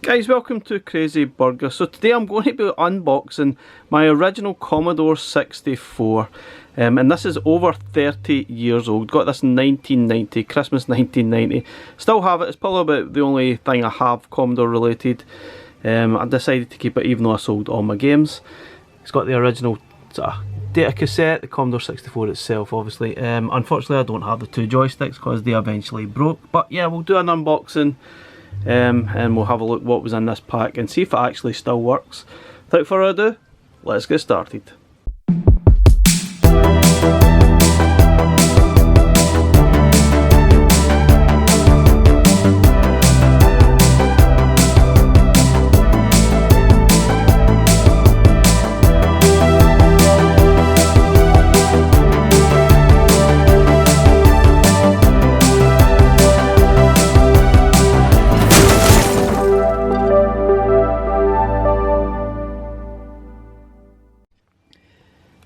Guys, welcome to Crazy Burger. So today I'm going to be unboxing my original Commodore 64 and this is over 30 years old. Got this in 1990, Christmas 1990. Still have it. It's probably about the only thing I have Commodore related. I decided to keep it even though I sold all my games. It's got the original data cassette, the Commodore 64 itself obviously. Unfortunately I don't have the two joysticks because they eventually broke, but yeah, we'll do an unboxing and we'll have a look what was in this pack and see if it actually still works. Without further ado, let's get started.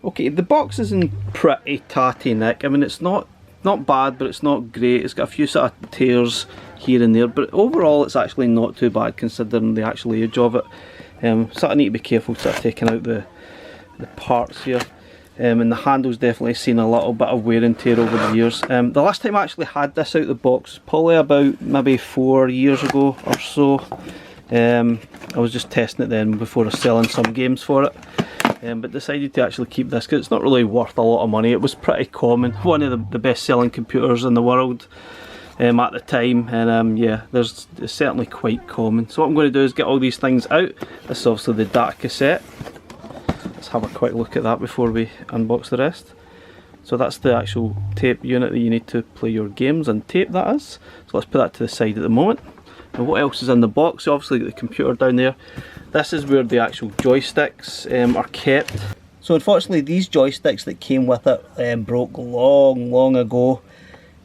Okay, the box is in pretty tatty nick. I mean, it's not bad, but it's not great. It's got a few sort of tears here and there, but overall it's actually not too bad considering the actual age of it. Sort of need to be careful sort of taking out the parts here. And the handle's definitely seen a little bit of wear and tear over the years. The last time I actually had this out of the box was probably about maybe 4 years ago or so. I was just testing it then before I was selling some games for it. But decided to actually keep this because it's not really worth a lot of money. It was pretty common, one of the best selling computers in the world at the time, and yeah, it's certainly quite common. So what I'm going to do is get all these things out. This is obviously the data cassette. Let's have a quick look at that before we unbox the rest. So that's the actual tape unit that you need to play your games on tape, that is. So let's put that to the side at the moment. And what else is in the box? So obviously got the computer down there. This is where the actual joysticks are kept. So unfortunately these joysticks that came with it broke long ago.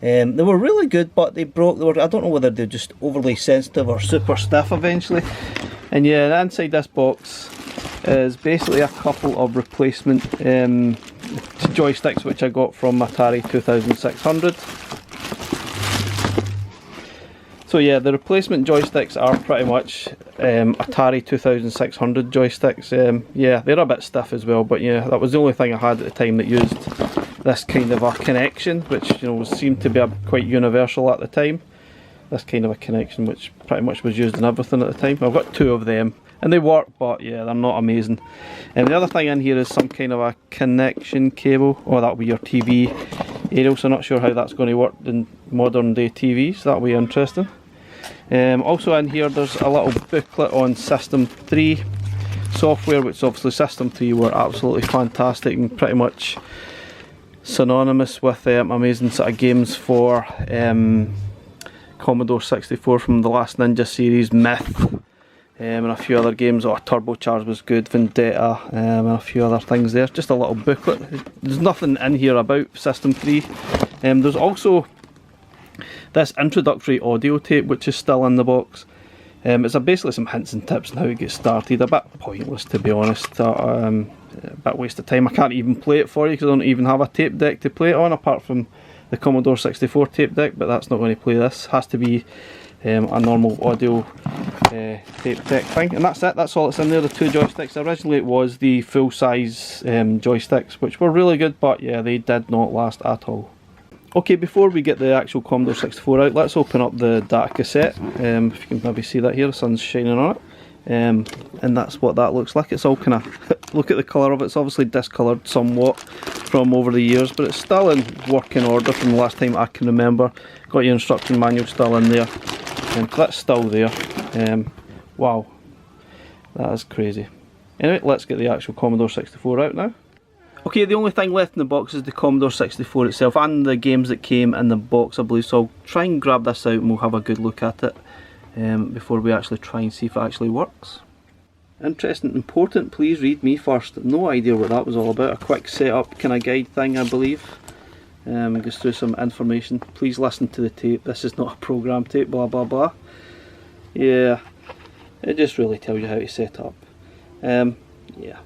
They were really good, but they broke. I don't know whether they're just overly sensitive or super stiff eventually. And yeah, inside this box is basically a couple of replacement joysticks which I got from Atari 2600. So yeah, the replacement joysticks are pretty much Atari 2600 joysticks. Yeah, they're a bit stiff as well, but yeah, that was the only thing I had at the time that used this kind of a connection, which seemed to be quite universal at the time. This kind of a connection which pretty much was used in everything at the time. I've got two of them and they work, but yeah, they're not amazing. And the other thing in here is some kind of a connection cable. Oh, that'll be your TV aerial, so I'm not sure how that's going to work in modern day TVs. That'll be interesting. Also in here there's a little booklet on System 3 software, which obviously System 3 were absolutely fantastic and pretty much synonymous with amazing sort of games for Commodore 64 from the last Ninja series, Myth, and a few other games. Oh, Turbocharged was good, Vendetta, and a few other things there. Just a little booklet. There's nothing in here about System 3. There's also this introductory audio tape which is still in the box. It's basically some hints and tips on how to get started. A bit pointless, to be honest, a bit waste of time. I can't even play it for you because I don't even have a tape deck to play it on apart from the Commodore 64 tape deck, but that's not going to play this. Has to be a normal audio tape deck thing, and that's it. That's all that's in there. The two joysticks. Originally it was the full size joysticks, which were really good, but yeah, they did not last at all. Okay, before we get the actual Commodore 64 out, let's open up the data cassette. If you can maybe see that here, the sun's shining on it. And that's what that looks like. It's all kind of, look at the colour of it, it's obviously discoloured somewhat from over the years, but it's still in working order from the last time I can remember. Got your instruction manual still in there, that's still there. Wow, that is crazy. Anyway, let's get the actual Commodore 64 out now. Okay, the only thing left in the box is the Commodore 64 itself and the games that came in the box, I believe, so I'll try and grab this out and we'll have a good look at it before we actually try and see if it actually works. Interesting, important, please read me first. No idea what that was all about. A quick setup kind of guide thing, I believe. Goes through some information. Please listen to the tape. This is not a program tape, blah blah blah. Yeah, it just really tells you how to set up. Yeah.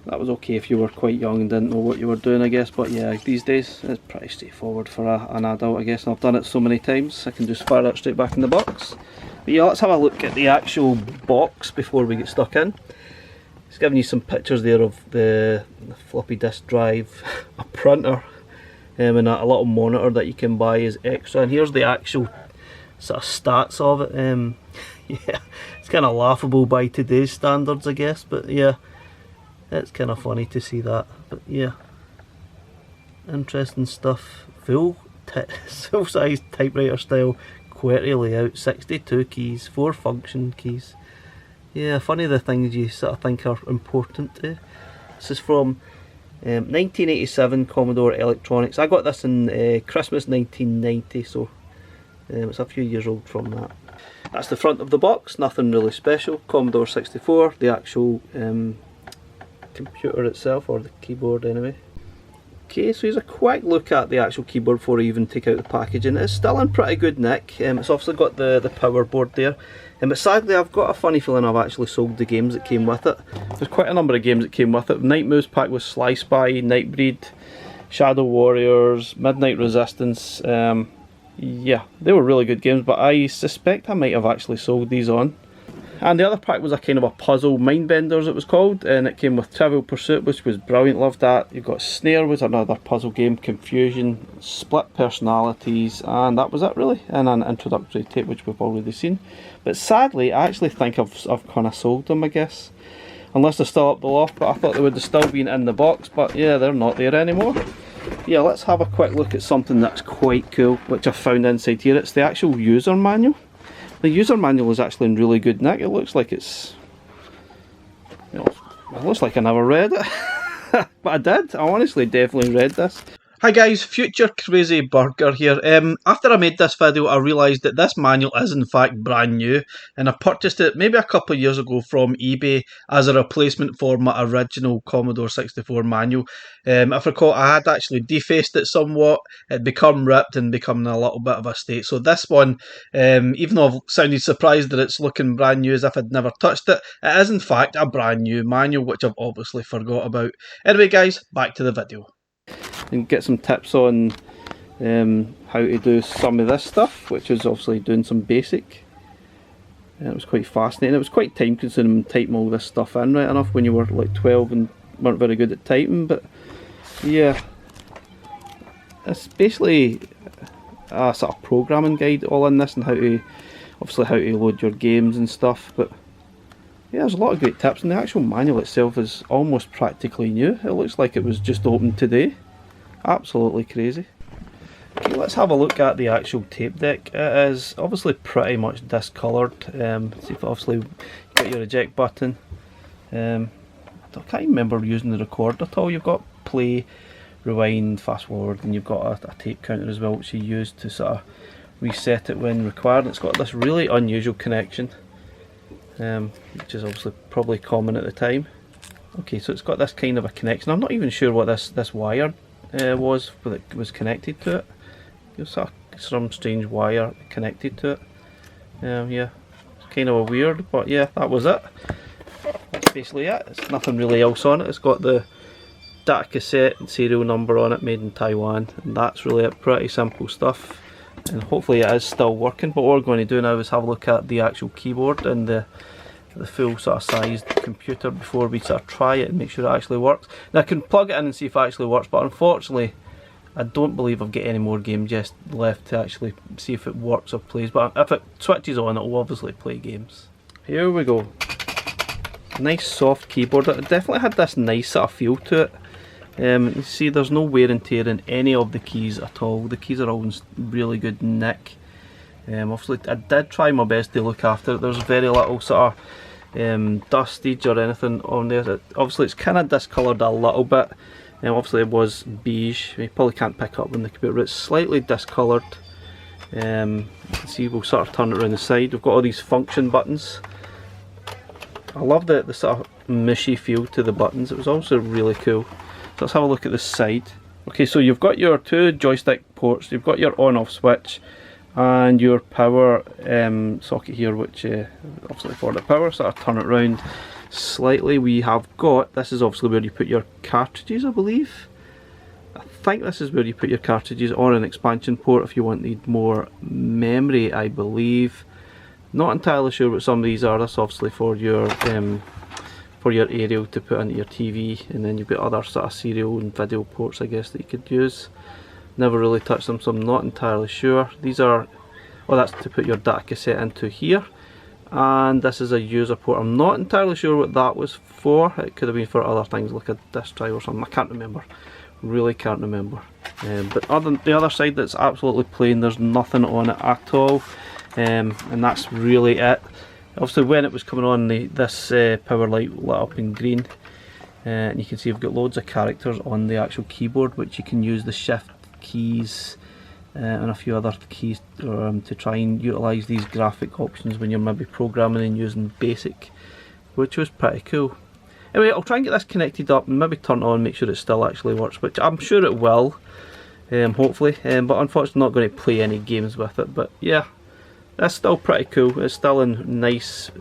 That was okay if you were quite young and didn't know what you were doing, I guess, but yeah, these days it's pretty straightforward for an adult, I guess, and I've done it so many times I can just fire it straight back in the box. But yeah, let's have a look at the actual box before we get stuck in. It's giving you some pictures there of the floppy disk drive, a printer, and a little monitor that you can buy as extra, and here's the actual sort of stats of it. Yeah, it's kind of laughable by today's standards, I guess, but yeah, it's kind of funny to see that. But yeah, interesting stuff. Full-size typewriter style QWERTY layout, 62 keys, 4 function keys. Yeah, funny the things you sort of think are important to. This is from 1987 Commodore Electronics. I got this in Christmas 1990, so it's a few years old from that. That's the front of the box, nothing really special. Commodore 64, the actual computer itself, or the keyboard anyway. Okay, so here's a quick look at the actual keyboard before I even take out the packaging. It's still in pretty good nick. It's obviously got the power board there. But sadly, I've got a funny feeling I've actually sold the games that came with it. There's quite a number of games that came with it. Night Moves pack with Sly Spy, Nightbreed, Shadow Warriors, Midnight Resistance. Yeah, they were really good games, but I suspect I might have actually sold these on. And the other pack was a kind of a puzzle, Mindbenders it was called, and it came with Trivial Pursuit, which was brilliant, loved that. You've got Snare, was another puzzle game, Confusion, Split Personalities, and that was it really, and an introductory tape which we've already seen. But sadly, I actually think I've kind of sold them, I guess. Unless they're still up the loft, but I thought they would have still been in the box, but yeah, they're not there anymore. Yeah, let's have a quick look at something that's quite cool, which I found inside here. It's the actual user manual. The user manual is actually in really good nick. It looks like it's, you know, it looks like I never read it. But I did. I honestly definitely read this. Hi guys, Future Crazy Burger here. After I made this video, I realised that this manual is in fact brand new, and I purchased it maybe a couple of years ago from eBay as a replacement for my original Commodore 64 manual. If I recall, I had actually defaced it somewhat. It become ripped and become in a little bit of a state. So this one, even though I've sounded surprised that it's looking brand new as if I'd never touched it, it is in fact a brand new manual, which I've obviously forgot about. Anyway guys, back to the video. And get some tips on how to do some of this stuff, which is obviously doing some basic. And it was quite fascinating. It was quite time consuming typing all this stuff in, right enough, when you were like 12 and weren't very good at typing. But yeah, it's basically a sort of programming guide all in this, and how to load your games and stuff. But yeah, there's a lot of great tips, and the actual manual itself is almost practically new. It looks like it was just opened today. Absolutely crazy. Okay, let's have a look at the actual tape deck. It is obviously pretty much discoloured. See if obviously you got your eject button. I can't even remember using the record at all. You've got play, rewind, fast forward, and you've got a tape counter as well, which you use to sort of reset it when required. It's got this really unusual connection, which is obviously probably common at the time. Okay, so it's got this kind of a connection. I'm not even sure what this wire was that it was connected to it. It's some strange wire connected to it. Yeah, it's kind of a weird, but yeah, that was it. That's basically it. It's nothing really else on it. It's got the data cassette and serial number on it, made in Taiwan, and that's really it. Pretty simple stuff, and hopefully it is still working. But what we're going to do now is have a look at the actual keyboard and the full sort of sized computer before we sort of try it and make sure it actually works. Now I can plug it in and see if it actually works, but unfortunately I don't believe I've got any more games just left to actually see if it works or plays. But if it switches on, it will obviously play games. Here we go. Nice soft keyboard. It definitely had this nice sort of feel to it. You see there's no wear and tear in any of the keys at all. The keys are all in really good nick. Obviously I did try my best to look after it. There's very little sort of dustage or anything on there. Obviously it's kind of discoloured a little bit. Obviously it was beige. You probably can't pick up on the computer, but it's slightly discoloured. You can see we'll sort of turn it around the side. We've got all these function buttons. I love the sort of mushy feel to the buttons. It was also really cool. So let's have a look at this side. Okay, so you've got your two joystick ports. You've got your on-off switch. and your power socket here, which obviously for the power, so I turn it round slightly. We have got, this is obviously where you put your cartridges, I believe. I think this is where you put your cartridges, or an expansion port if you need more memory, I believe. Not entirely sure what some of these are. That's obviously for your aerial to put into your TV, and then you've got other sort of serial and video ports, I guess, that you could use. Never really touched them, so I'm not entirely sure. These are, oh, that's to put your data cassette into here, and this is a user port. I'm not entirely sure what that was for. It could have been for other things like a disk drive or something. I can't remember. Really can't remember. But the other side, that's absolutely plain. There's nothing on it at all, and that's really it. Obviously, when it was coming on, this power light lit up in green, and you can see you've got loads of characters on the actual keyboard, which you can use the shift keys and a few other keys to try and utilise these graphic options when you're maybe programming and using BASIC, which was pretty cool. Anyway, I'll try and get this connected up and maybe turn it on, make sure it still actually works, which I'm sure it will, hopefully, but unfortunately not going to play any games with it. But yeah, that's still pretty cool. It's still in nice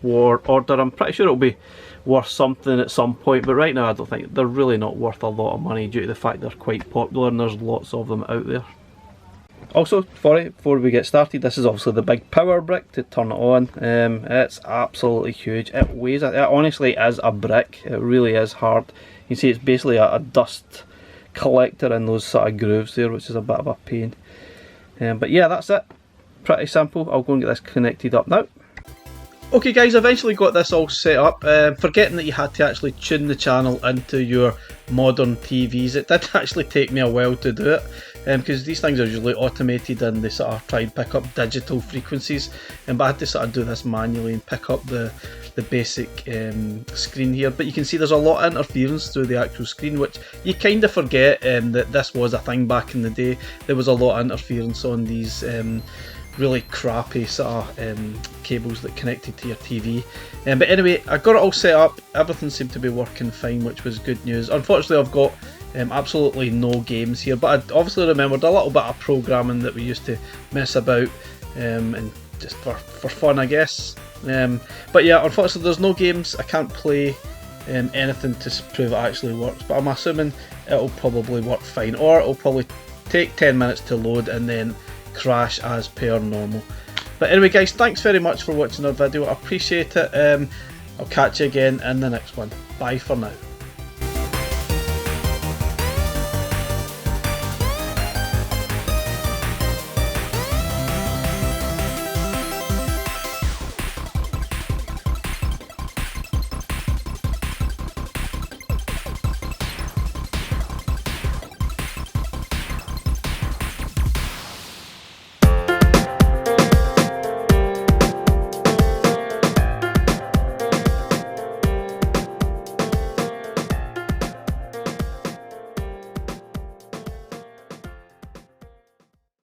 order. I'm pretty sure it'll be worth something at some point, but right now I don't think they're really not worth a lot of money due to the fact they're quite popular and there's lots of them out there. Also, before we get started, this is obviously the big power brick to turn it on. It's absolutely huge. It weighs, it honestly is a brick. It really is hard. You can see it's basically a dust collector in those sort of grooves there, which is a bit of a pain. But yeah, that's it. Pretty simple. I'll go and get this connected up now. Okay guys, eventually got this all set up, forgetting that you had to actually tune the channel into your modern TVs. It did actually take me a while to do it, because these things are usually automated and they sort of try and pick up digital frequencies, but I had to sort of do this manually and pick up the basic screen here. But you can see there's a lot of interference through the actual screen, which you kind of forget that this was a thing back in the day. There was a lot of interference on these really crappy sort of cables that connected to your TV. But anyway, I got it all set up. Everything seemed to be working fine, which was good news. Unfortunately, I've got absolutely no games here, but I obviously remembered a little bit of programming that we used to mess about, and just for fun, I guess. But yeah, unfortunately there's no games. I can't play anything to prove it actually works, but I'm assuming it'll probably work fine, or it'll probably take 10 minutes to load and then crash as per normal. But anyway guys, thanks very much for watching our video. I appreciate it. I'll catch you again in the next one. Bye for now.